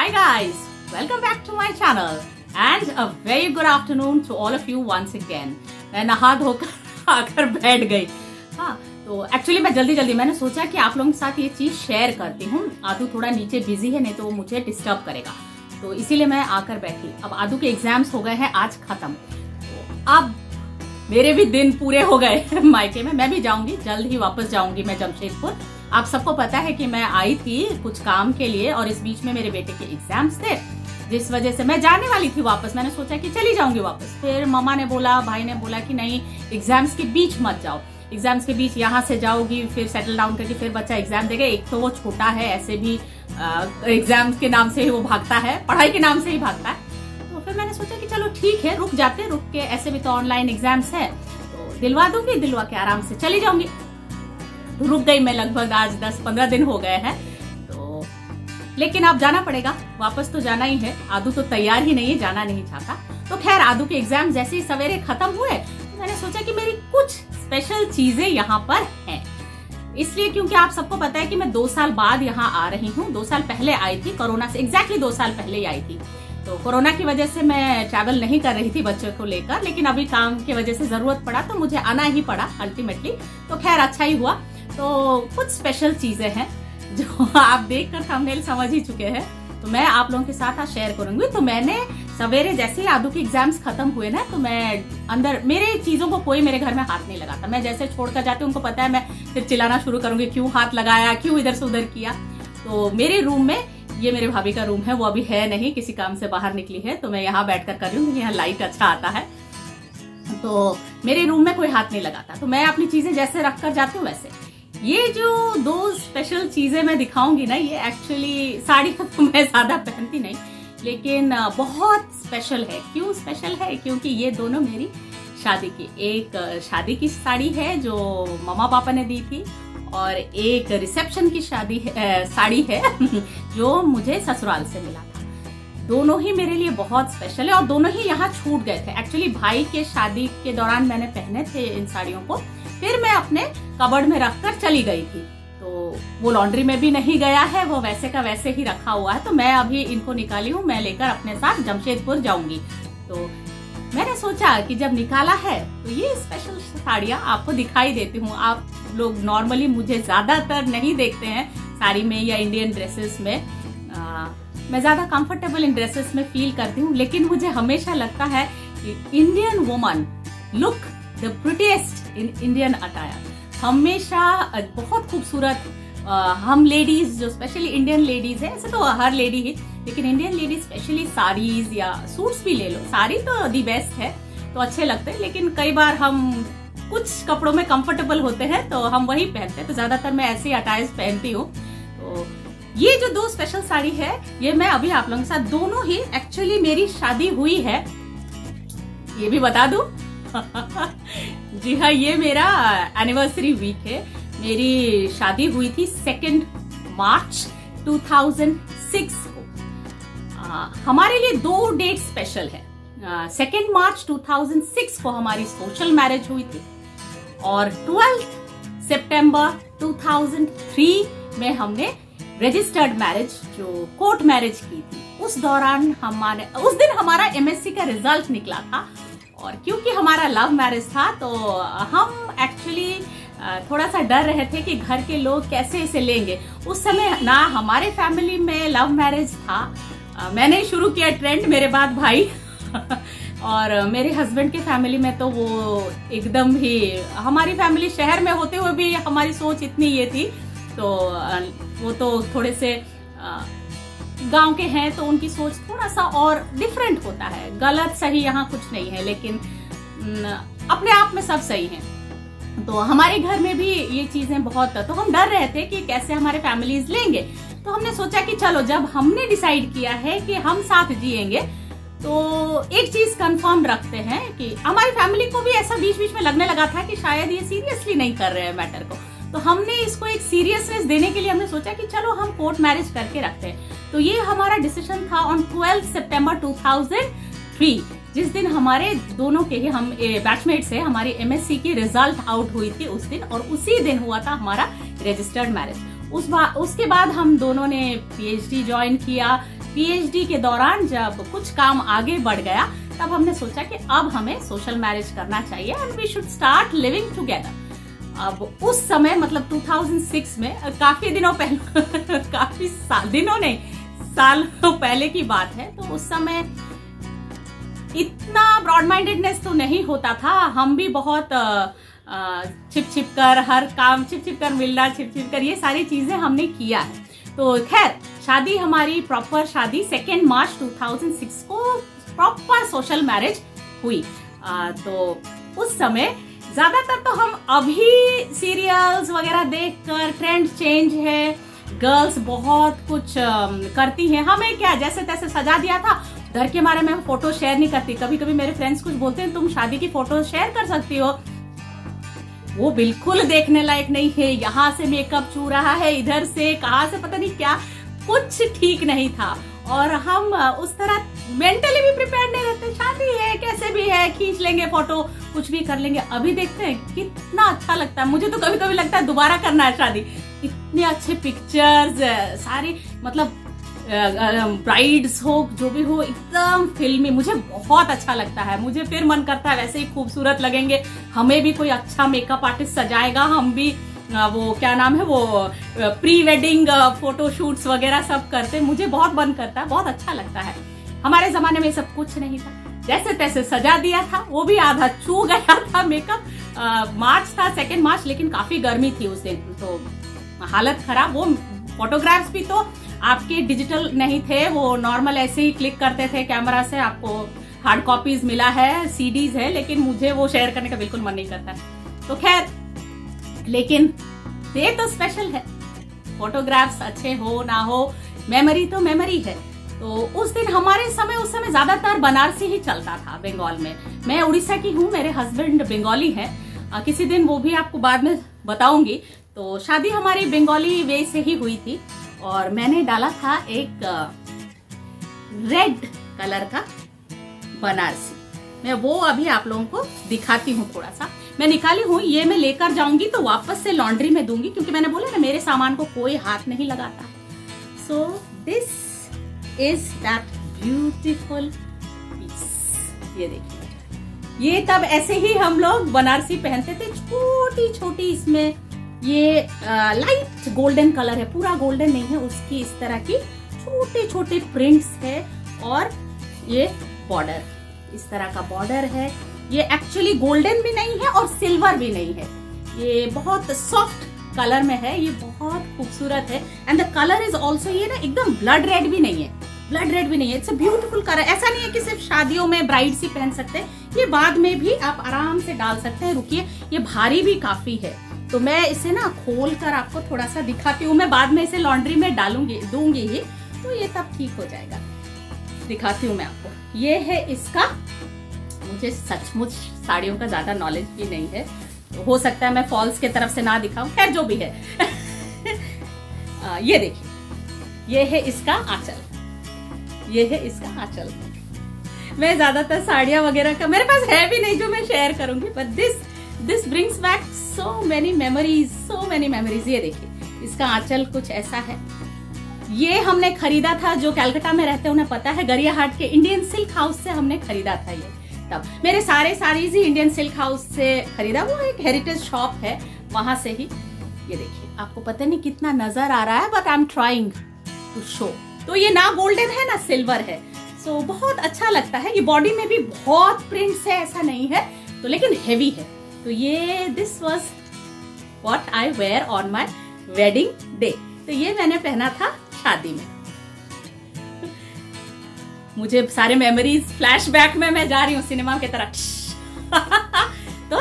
Hi guys, welcome back to my channel and a very good afternoon to all of you once again. मैं नहा धोकर आकर बैठ गई। हाँ, तो एक्चुअली मैं जल्दी मैंने सोचा कि आप लोगों के साथ ये चीज शेयर करती हूँ। आदू थोड़ा नीचे बिजी है, नहीं तो वो मुझे डिस्टर्ब करेगा, तो इसीलिए मैं आकर बैठी। अब आदू के एग्जाम्स हो गए हैं आज खत्म, तो अब मेरे भी दिन पूरे हो गए मायके में। मैं भी जाऊंगी, जल्द ही वापस जाऊंगी मैं जमशेदपुर। आप सबको पता है कि मैं आई थी कुछ काम के लिए और इस बीच में मेरे बेटे के एग्जाम्स थे, जिस वजह से मैं जाने वाली थी वापस। मैंने सोचा कि चली जाऊंगी वापस, फिर मम्मा ने बोला, भाई ने बोला कि नहीं, एग्जाम्स के बीच मत जाओ। एग्जाम्स के बीच यहाँ से जाओगी, फिर सेटल डाउन करके फिर बच्चा एग्जाम देगा। एक तो वो छोटा है, ऐसे भी एग्जाम्स के नाम से ही वो भागता है, पढ़ाई के नाम से ही भागता है। तो फिर मैंने सोचा कि चलो ठीक है, रुक जाते, रुक के ऐसे भी तो ऑनलाइन एग्जाम्स है तो दिलवा दूंगी, दिलवा के आराम से चली जाऊंगी। तो रुक गई मैं, लगभग आज 10-15 दिन हो गए हैं। तो लेकिन अब जाना पड़ेगा, वापस तो जाना ही है। आदू तो तैयार ही नहीं है, जाना नहीं चाहता। तो खैर, आदू के एग्जाम जैसे ही सवेरे खत्म हुए तो मैंने सोचा कि मेरी कुछ स्पेशल चीजें यहाँ पर हैं। इसलिए क्योंकि आप सबको पता है कि मैं 2 साल बाद यहाँ आ रही हूँ। 2 साल पहले आई थी, कोरोना से एग्जैक्टली 2 साल पहले ही आई थी। तो कोरोना की वजह से मैं ट्रैवल नहीं कर रही थी बच्चों को लेकर, लेकिन अभी काम की वजह से जरूरत पड़ा तो मुझे आना ही पड़ा अल्टीमेटली। तो खैर अच्छा ही हुआ। तो कुछ स्पेशल चीजें हैं जो आप देखकर थंबनेल समझ ही चुके हैं, तो मैं आप लोगों के साथ आज शेयर करूंगी। तो मैंने सवेरे जैसे ही आदू के एग्जाम्स खत्म हुए ना, तो मैं अंदर, मेरे चीजों को कोई मेरे घर में हाथ नहीं लगाता। मैं जैसे छोड़कर जाती हूँ, उनको पता है मैं फिर चिल्लाना शुरू करूंगी, क्यों हाथ लगाया, क्यों इधर से उधर किया। तो मेरे रूम में, ये मेरे भाभी का रूम है, वो अभी है नहीं, किसी काम से बाहर निकली है, तो मैं यहाँ बैठकर कर रही हूँ, यहाँ लाइट अच्छा आता है। तो मेरे रूम में कोई हाथ नहीं लगाता, तो मैं अपनी चीजें जैसे रख कर जाती हूँ वैसे। ये जो 2 स्पेशल चीजें मैं दिखाऊंगी ना, ये एक्चुअली साड़ी तो मैं ज्यादा पहनती नहीं, लेकिन बहुत स्पेशल है। क्यों स्पेशल है? क्योंकि ये दोनों मेरी शादी की, एक शादी की साड़ी है जो मम्मा पापा ने दी थी, और एक रिसेप्शन की साड़ी है जो मुझे ससुराल से मिला था। दोनों ही मेरे लिए बहुत स्पेशल है और दोनों ही यहाँ छूट गए थे। एक्चुअली भाई के शादी के दौरान मैंने पहने थे इन साड़ियों को, फिर मैं अपने कबर्ड में रखकर चली गई थी। तो वो लॉन्ड्री में भी नहीं गया है, वो वैसे का वैसे ही रखा हुआ है। तो मैं अभी इनको निकाली हूँ, मैं लेकर अपने साथ जमशेदपुर जाऊंगी। तो मैंने सोचा कि जब निकाला है तो ये स्पेशल साड़ियाँ आपको दिखाई देती हूँ। आप लोग नॉर्मली मुझे ज्यादातर नहीं देखते हैं साड़ी में या इंडियन ड्रेसेस में। मैं ज्यादा कंफर्टेबल इन ड्रेसेस में फील करती हूँ, लेकिन मुझे हमेशा लगता है कि Indian woman look the prettiest in Indian attire. हमेशा बहुत खूबसूरत हम लेडीज, जो स्पेशली इंडियन लेडीज है, ऐसे तो हर लेडी ही, लेकिन इंडियन लेडीज स्पेशली साड़ीज या सूट्स भी ले लो, साड़ी तो दी बेस्ट है, तो अच्छे लगते हैं। लेकिन कई बार हम कुछ कपड़ों में कंफर्टेबल होते हैं तो हम वही पहनते हैं, तो ज्यादातर मैं ऐसे ही अटायर्स पहनती हूँ। तो ये जो 2 स्पेशल साड़ी है, ये मैं अभी आप लोगों के साथ, दोनों ही एक्चुअली मेरी शादी हुई है, ये भी बता दूं जी हाँ, ये मेरा एनिवर्सरी वीक है। मेरी शादी हुई थी 2 मार्च 2006 को। हमारे लिए 2 डेट स्पेशल है। 2 मार्च 2006 को हमारी सोशल मैरिज हुई थी और 12 सितंबर 2003 में हमने रजिस्टर्ड मैरिज, जो कोर्ट मैरिज की थी। उस दिन हमारा एमएससी का रिजल्ट निकला था, और क्योंकि हमारा लव मैरिज था तो हम एक्चुअली थोड़ा सा डर रहे थे कि घर के लोग कैसे इसे लेंगे। उस समय ना हमारे फैमिली में लव मैरिज था, मैंने शुरू किया ट्रेंड, मेरे बाद भाई और मेरे हस्बैंड के फैमिली में तो वो एकदम ही, हमारी फैमिली शहर में होते हुए भी हमारी सोच इतनी ये थी, तो वो तो थोड़े से गांव के हैं, तो उनकी सोच थोड़ा सा और डिफरेंट होता है। गलत सही यहाँ कुछ नहीं है, लेकिन अपने आप में सब सही है। तो हमारे घर में भी ये चीजें बहुत, तो हम डर रहे थे कि कैसे हमारे फैमिलीज लेंगे। तो हमने सोचा कि चलो, जब हमने डिसाइड किया है कि हम साथ जिएंगे, तो एक चीज कंफर्म रखते हैं कि हमारी फैमिली को भी ऐसा बीच बीच में लगने लगा था कि शायद ये सीरियसली नहीं कर रहे हैं मैटर को। तो हमने इसको एक सीरियसनेस देने के लिए हमने सोचा कि चलो हम कोर्ट मैरिज करके रखते हैं। तो ये हमारा डिसीजन था ऑन 12 सितंबर 2003, जिस दिन हमारे दोनों के ही, हम बैचमेट्स है, हमारी एमएससी की रिजल्ट आउट हुई थी उस दिन, और उसी दिन हुआ था हमारा रजिस्टर्ड मैरिज। उसके बाद हम दोनों ने पीएचडी ज्वाइन किया, पीएचडी के दौरान जब कुछ काम आगे बढ़ गया, तब हमने सोचा कि अब हमें सोशल मैरिज करना चाहिए and we should start living together. अब उस समय मतलब 2006 में, काफी दिनों पहले काफी दिनों नहीं, सालों पहले की बात है, तो उस समय इतना ब्रॉड माइंडेडनेस तो नहीं होता था। हम भी बहुत छिप छिप कर हर काम, छिप छिप कर मिलना, छिप छिप कर ये सारी चीजें हमने किया है। तो खैर शादी हमारी प्रॉपर शादी 2 मार्च 2006 को प्रॉपर सोशल मैरिज हुई। तो उस समय ज्यादातर तो हम अभी सीरियल्स वगैरह देखकर, ट्रेंड चेंज है, गर्ल्स बहुत कुछ करती हैं, हमें क्या जैसे तैसे सजा दिया था। डर के मारे मैं फोटो शेयर नहीं करती। कभी कभी मेरे फ्रेंड्स कुछ बोलते हैं तुम शादी की फोटो शेयर कर सकती हो, वो बिल्कुल देखने लायक नहीं है। यहाँ से मेकअप चू रहा है, इधर से कहाँ से पता नहीं क्या, कुछ ठीक नहीं था। और हम उस तरह मेंटली भी प्रिपेयर नहीं रहते। शादी है, कैसे भी है, खींच लेंगे फोटो, कुछ भी कर लेंगे। अभी देखते हैं कितना अच्छा लगता है। मुझे तो कभी कभी लगता है दोबारा करना है शादी। इतने अच्छे पिक्चर्स, सारी मतलब ब्राइड्स हो जो भी हो, एकदम फिल्मी, मुझे बहुत अच्छा लगता है। मुझे फिर मन करता है वैसे ही खूबसूरत लगेंगे, हमें भी कोई अच्छा मेकअप आर्टिस्ट सजाएगा, हम भी वो क्या नाम है, वो प्री वेडिंग फोटो शूट्स वगैरह सब करते। मुझे बहुत मन करता है, बहुत अच्छा लगता है। हमारे जमाने में सब कुछ नहीं था, जैसे तैसे सजा दिया था, वो भी आधा चू गया था मेकअप। मार्च था, 2 मार्च, लेकिन काफी गर्मी थी उस दिन, तो हालत खराब। वो फोटोग्राफ्स भी तो आपके डिजिटल नहीं थे, वो नॉर्मल ऐसे ही क्लिक करते थे कैमरा से। आपको हार्ड कॉपीज मिला है, सीडीज है, लेकिन मुझे वो शेयर करने का बिल्कुल मन नहीं करता है। तो खैर, लेकिन ये तो स्पेशल है, फोटोग्राफ्स अच्छे हो ना हो, मेमोरी तो मेमोरी है। तो उस दिन हमारे समय, उस समय ज्यादातर बनारसी ही चलता था बंगाल में। मैं उड़ीसा की हूँ, मेरे हस्बैंड बंगाली हैं। किसी दिन वो भी आपको बाद में बताऊंगी। तो शादी हमारी बंगाली वे से ही हुई थी और मैंने डाला था एक रेड कलर का बनारसी। मैं वो अभी आप लोगों को दिखाती हूँ। थोड़ा सा मैं निकाली हूँ, ये मैं लेकर जाऊंगी तो वापस से लॉन्ड्री में दूंगी, क्योंकि मैंने बोला ना मेरे सामान को कोई हाथ नहीं लगाता। So this is that beautiful piece. ये देखिए, ये तब ऐसे ही हम लोग बनारसी पहनते थे, छोटी छोटी, इसमें ये लाइट गोल्डन कलर है, पूरा गोल्डन नहीं है, उसकी इस तरह की छोटे छोटे प्रिंट्स है। और ये बॉर्डर, इस तरह का बॉर्डर है। ये एक्चुअली गोल्डन भी नहीं है और सिल्वर भी नहीं है, ये बहुत सॉफ्ट कलर में है, ये बहुत खूबसूरत है। And the colour is also, ये ना एकदम ब्लड रेड भी नहीं है, ब्लड रेड भी नहीं है, इट्स अ ब्यूटीफुल कलर। ऐसा नहीं है कि सिर्फ शादियों में ब्राइड्स ही पहन सकते हैं, ये बाद में भी आप आराम से डाल सकते हैं। रुकिए, ये भारी भी काफी है, तो मैं इसे ना खोल कर आपको थोड़ा सा दिखाती हूँ। मैं बाद में इसे लॉन्ड्री में दूंगी ही, तो ये तब ठीक हो जाएगा। दिखाती हूँ मैं आपको। ये है इसका, मुझे सचमुच साड़ियों का ज्यादा नॉलेज भी नहीं है, तो हो सकता है मैं फॉल्स के तरफ से ना दिखाऊं, खैर जो भी है। ये देखिए, ये है इसका आंचल, ये है इसका आंचल। मैं ज्यादातर साड़ियां वगैरह का मेरे पास है भी नहीं जो मैं शेयर करूंगी, but this brings back so many memories, so many memories. ये देखिए, इसका आंचल कुछ ऐसा है। ये हमने खरीदा था, जो कलकत्ता में रहते हैं उन्हें पता है, गरियाहाट के इंडियन सिल्क हाउस से हमने खरीदा था। ये तब मेरे सारे साड़ीज ही इंडियन सिल्क हाउस से खरीदा, वो एक हेरिटेज शॉप है, वहां से ही। ये देखिए, आपको पता नहीं कितना नजर आ रहा है, but I am trying to show. तो ये ना गोल्डन है ना सिल्वर है, सो बहुत अच्छा लगता है। ये बॉडी में भी बहुत प्रिंट्स है, ऐसा नहीं है, तो लेकिन हेवी है। तो ये this was what I wear on my wedding day. तो ये मैंने पहना था शादी में। मुझे सारे मेमोरीज फ्लैशबैक में मैं जा रही हूँ सिनेमा की तरह। तो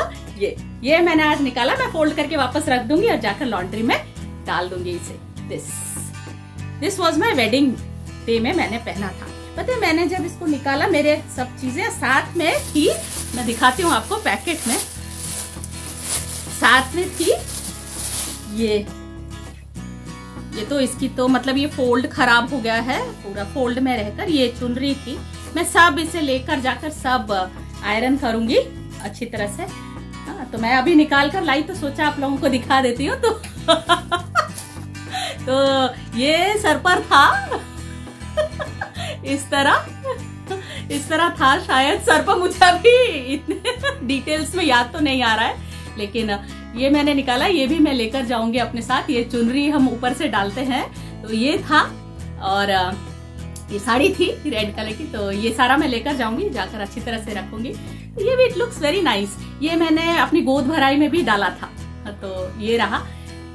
ये मैंने आज निकाला, मैं फोल्ड करके वापस रख दूंगी और जाकर लॉन्ड्री में डाल दूंगी इसे। This was my wedding day में मैंने पहना था। पता है, मैंने जब इसको निकाला, मेरे सब चीजें साथ में थी, मैं दिखाती हूँ आपको पैकेट में, साथ में थी ये तो इसकी तो मतलब ये फोल्ड खराब हो गया है, पूरा फोल्ड में रहकर ये चुनरी थी। मैं सब इसे लेकर जाकर सब आयरन करूंगी अच्छी तरह से। तो मैं अभी निकाल कर लाई, तो सोचा आप लोगों को दिखा देती हूँ। तो ये सर पर था। इस तरह था शायद। सर पर मुझे अभी इतने डिटेल्स में याद तो नहीं आ रहा है, लेकिन ये मैंने निकाला, ये भी मैं लेकर जाऊंगी अपने साथ। ये चुनरी हम ऊपर से डालते हैं, तो ये था, और ये साड़ी थी रेड कलर की, तो ये सारा मैं लेकर जाऊंगी, जाकर अच्छी तरह से रखूंगी। ये भी इट लुक्स वेरी नाइस। ये मैंने अपनी गोद भराई में भी डाला था, तो ये रहा।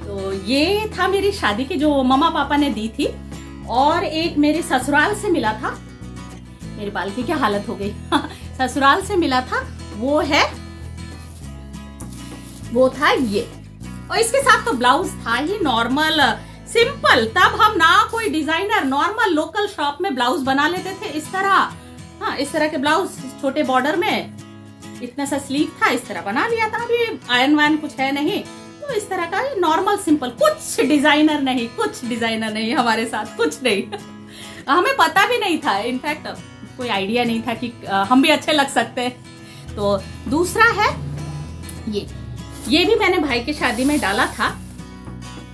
तो ये था मेरी शादी की जो मम्मा पापा ने दी थी। और एक मेरे ससुराल से मिला था, मेरे बाल की क्या हालत हो गई ससुराल से मिला था, वो था ये। और इसके साथ तो ब्लाउज था ही नॉर्मल सिंपल। तब हम ना कोई डिजाइनर, नॉर्मल लोकल शॉप में ब्लाउज बना लेते थे इस तरह। हाँ, इस तरह के ब्लाउज छोटे बॉर्डर में, इतना सा स्लीव था, इस तरह बना लिया था। अभी आयरन वायरन कुछ है नहीं, तो इस तरह का नॉर्मल सिंपल, कुछ डिजाइनर नहीं हमारे साथ, कुछ नहीं हमें पता भी नहीं था, इनफैक्ट कोई आइडिया नहीं था कि हम भी अच्छे लग सकते हैं। तो दूसरा है ये भी मैंने भाई की शादी में डाला था।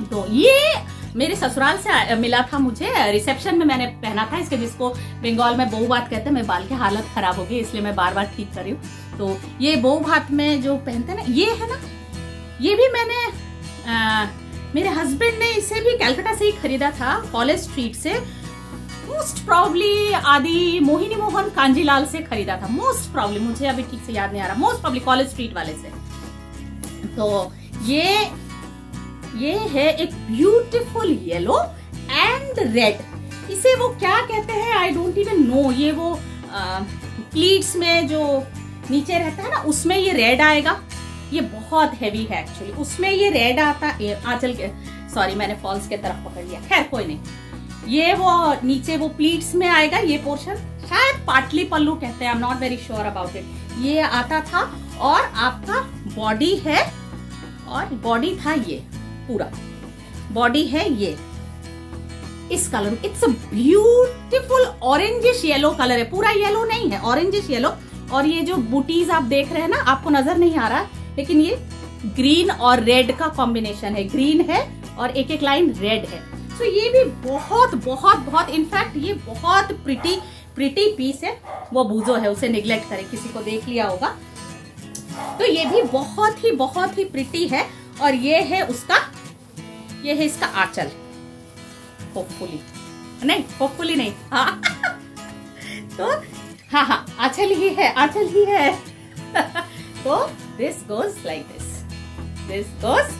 तो ये मेरे ससुराल से मिला था मुझे, रिसेप्शन में मैंने पहना था इसके, जिसको बंगाल में बहू बात कहते हैं। मेरे बाल की हालत खराब हो गई, इसलिए मैं बार बार ठीक कर रही हूँ। तो ये बहू भात में जो पहनते हैं ना, ये है ना, ये भी मैंने मेरे हस्बैंड ने इसे भी कलकत्ता से ही खरीदा था, कॉलेज स्ट्रीट से। मोस्ट प्रॉब्ली आदि मोहिनी मोहन कांजीलाल से खरीदा था, मोस्ट प्रॉब्ली, मुझे अभी ठीक से याद नहीं आ रहा, मोस्ट प्रॉब्ली कॉलेज स्ट्रीट वाले से। तो ये है एक ब्यूटीफुल येलो एंड रेड। इसे वो क्या कहते हैं, आई डोंट इवन नो। ये वो प्लीट्स में जो नीचे रहता है ना, उसमें ये रेड आएगा। ये बहुत हैवी है एक्चुअली, उसमें ये रेड आता है आंचल के, सॉरी मैंने फॉल्स के तरफ पकड़ लिया, खैर कोई नहीं। ये वो नीचे वो प्लीट्स में आएगा ये पोर्शन, शायद पाटली पल्लू कहते हैं, I am not very sure about it. ये आता था, और आपका बॉडी है, और बॉडी था ये, पूरा बॉडी है ये इस colour. It's a beautiful orangish yellow colour है, पूरा येलो नहीं है, ऑरेंजिश येलो। और ये जो बूटीज आप देख रहे हैं ना, आपको नजर नहीं आ रहा, लेकिन ये ग्रीन और रेड का कॉम्बिनेशन है, ग्रीन है और एक एक लाइन रेड है। तो ये भी बहुत बहुत बहुत, इनफैक्ट ये बहुत प्रिटी पीस है। वो बूजो है, उसे निगलेक्ट करें, किसी को देख लिया होगा। तो ये भी बहुत ही प्रिटी है। और ये है उसका, ये है इसका आंचल, होपफुली नहीं, हाँ तो हाँ आंचल ही है तो this goes like this goes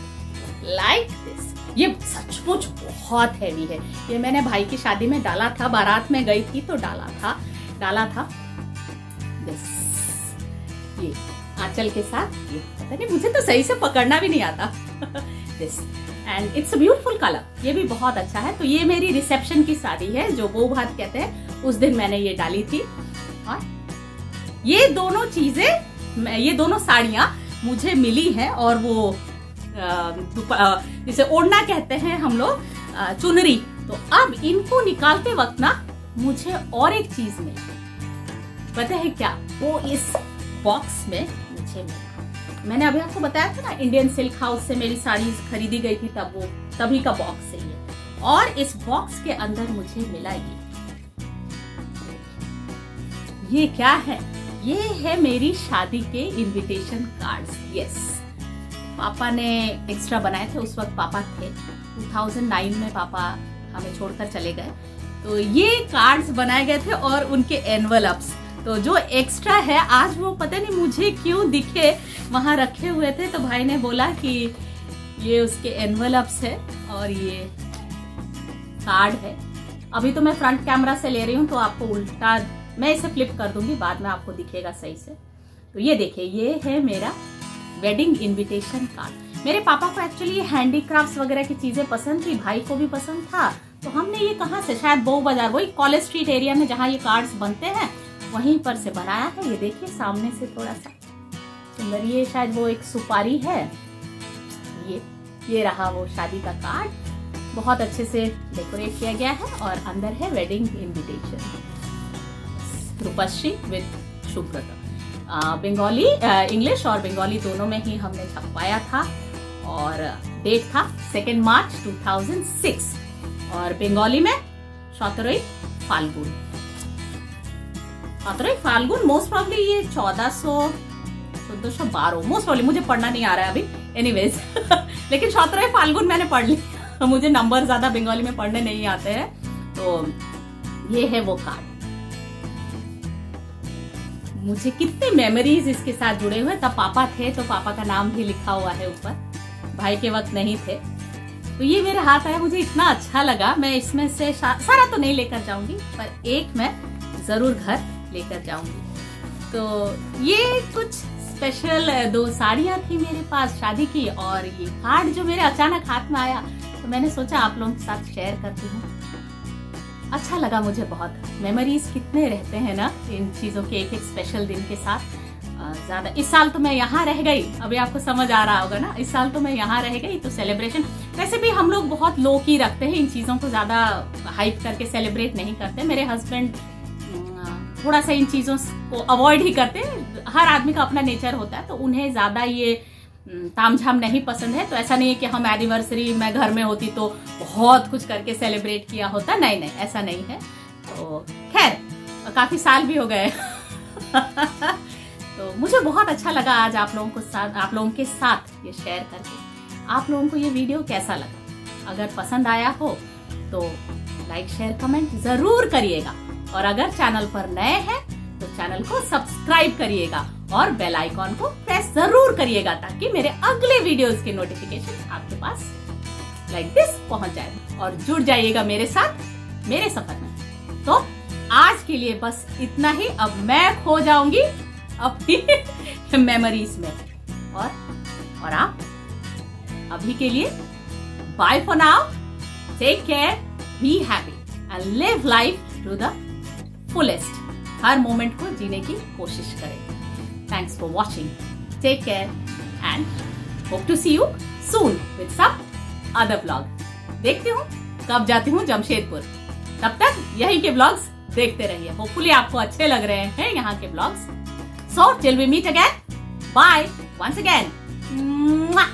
like this. ये सचमुच बहुत हैवी है। ये मैंने भाई की शादी में डाला था, बारात में गई थी तो डाला था दिस, ये आंचल के साथ। ये पता नहीं, मुझे तो सही से पकड़ना भी नहीं आता this, and it's a beautiful colour. ये भी बहुत अच्छा है। तो ये मेरी रिसेप्शन की साड़ी है, जो बहू भात कहते हैं, उस दिन मैंने ये डाली थी। और ये दोनों चीजें, ये दोनों साड़ियां मुझे मिली हैं, और वो जिसे ओढ़ना कहते हैं हम लोग, चुनरी। तो अब इनको निकालते वक्त ना मुझे और एक चीज मिली, पता है क्या? वो इस बॉक्स में मुझे मिला। मैंने अभी आपको बताया था ना, इंडियन सिल्क हाउस से मेरी साड़ी खरीदी गई थी, तभी का बॉक्स है ये। और इस बॉक्स के अंदर मुझे मिला ये क्या है? ये है मेरी शादी के इनविटेशन कार्ड्स। यस, पापा ने एक्स्ट्रा बनाए थे, उस वक्त पापा थे, 2009 में पापा हमें छोड़कर चले गए। तो ये कार्ड्स बनाए गए थे और उनके एनवलप्स, तो जो एक्स्ट्रा है, आज वो पता नहीं मुझे क्यों दिखे वहां रखे हुए थे। तो भाई ने बोला कि ये उसके एनवलप्स है और ये कार्ड है। अभी तो मैं फ्रंट कैमरा से ले रही हूँ, तो आपको उल्टा मैं इसे फ्लिप कर दूंगी, बाद में आपको दिखेगा सही से। तो ये देखिए, ये है मेरा वेडिंग इनविटेशन कार्ड। मेरे पापा को एक्चुअली हैंडीक्राफ्ट्स वगैरह की चीजें पसंद थी, भाई को भी पसंद था। तो हमने ये कहाँ से, शायद बहू बाजार, वही कॉलेज स्ट्रीट एरिया में जहाँ ये कार्ड्स बनते हैं, वहीं पर से बनाया है। ये देखिए सामने से थोड़ा सा सुंदर, ये शायद वो एक सुपारी है। ये रहा वो शादी का कार्ड, बहुत अच्छे से डेकोरेट किया गया है। और अंदर है wedding invitation, Rupashree with शुभ्रता। Bengali, English और बंगाली दोनों में ही हमने छपवाया था। और डेट था 2 मार्च 2006 और बंगाली में 17 फाल्गुन। 17 फाल्गुन, मोस्ट प्रॉब्ली ये 1412 मोस्ट प्रॉब्ली, मुझे पढ़ना नहीं आ रहा है अभी, एनीवेज लेकिन 17 फाल्गुन मैंने पढ़ ली। मुझे नंबर ज्यादा बंगाली में पढ़ने नहीं आते हैं। तो ये है वो कार्ड। मुझे कितने मेमोरीज इसके साथ जुड़े हुए। तब पापा थे तो पापा का नाम भी लिखा हुआ है ऊपर, भाई के वक्त नहीं थे। तो ये मेरे हाथ आया, मुझे इतना अच्छा लगा। मैं इसमें से सारा तो नहीं लेकर जाऊंगी, पर एक मैं जरूर घर लेकर जाऊंगी। तो ये कुछ स्पेशल 2 साड़ियां थी मेरे पास शादी की, और ये कार्ड जो मेरे अचानक हाथ में आया, तो मैंने सोचा आप लोगों के साथ शेयर करती हूँ। अच्छा लगा मुझे बहुत। मेमोरीज कितने रहते हैं ना इन चीजों के, एक एक स्पेशल दिन के साथ। ज्यादा इस साल तो मैं यहाँ रह गई, अभी आपको समझ आ रहा होगा ना, इस साल तो मैं यहाँ रह गई। तो सेलिब्रेशन वैसे भी हम लोग बहुत लो की रखते हैं, इन चीजों को ज्यादा हाइप करके सेलिब्रेट नहीं करते। मेरे हस्बैंड थोड़ा सा इन चीजों को अवॉइड ही करते हैं। हर आदमी का अपना नेचर होता है, तो उन्हें ज्यादा ये तामझाम नहीं पसंद है। तो ऐसा नहीं है कि हम एनिवर्सरी मैं घर में होती तो बहुत कुछ करके सेलिब्रेट किया होता, नहीं नहीं ऐसा नहीं है। तो खैर काफी साल भी हो गए तो मुझे बहुत अच्छा लगा आज आप लोगों के साथ ये शेयर करके। आप लोगों को ये वीडियो कैसा लगा? अगर पसंद आया हो तो लाइक शेयर कमेंट जरूर करिएगा, और अगर चैनल पर नए हैं तो चैनल को सब्सक्राइब करिएगा और बेल आइकॉन को प्रेस जरूर करिएगा, ताकि मेरे अगले वीडियोस के नोटिफिकेशन आपके पास लाइक दिस पहुंच जाए, और जुड़ जाइएगा मेरे साथ मेरे सफर में। तो आज के लिए बस इतना ही। अब मैं खो जाऊंगी अपनी मेमोरीज में, और आप अभी के लिए bye for now, take care, be happy and live life to the fullest. हर मोमेंट को जीने की कोशिश करें। Thanks for watching, take care and hope to see you soon with some other blog. देखती हूँ कब जाती हूँ जमशेदपुर, तब तक यही के ब्लॉग्स देखते रहिए। होपफुली आपको अच्छे लग रहे हैं यहाँ के blogs. So till we meet again, bye once again. Mwah!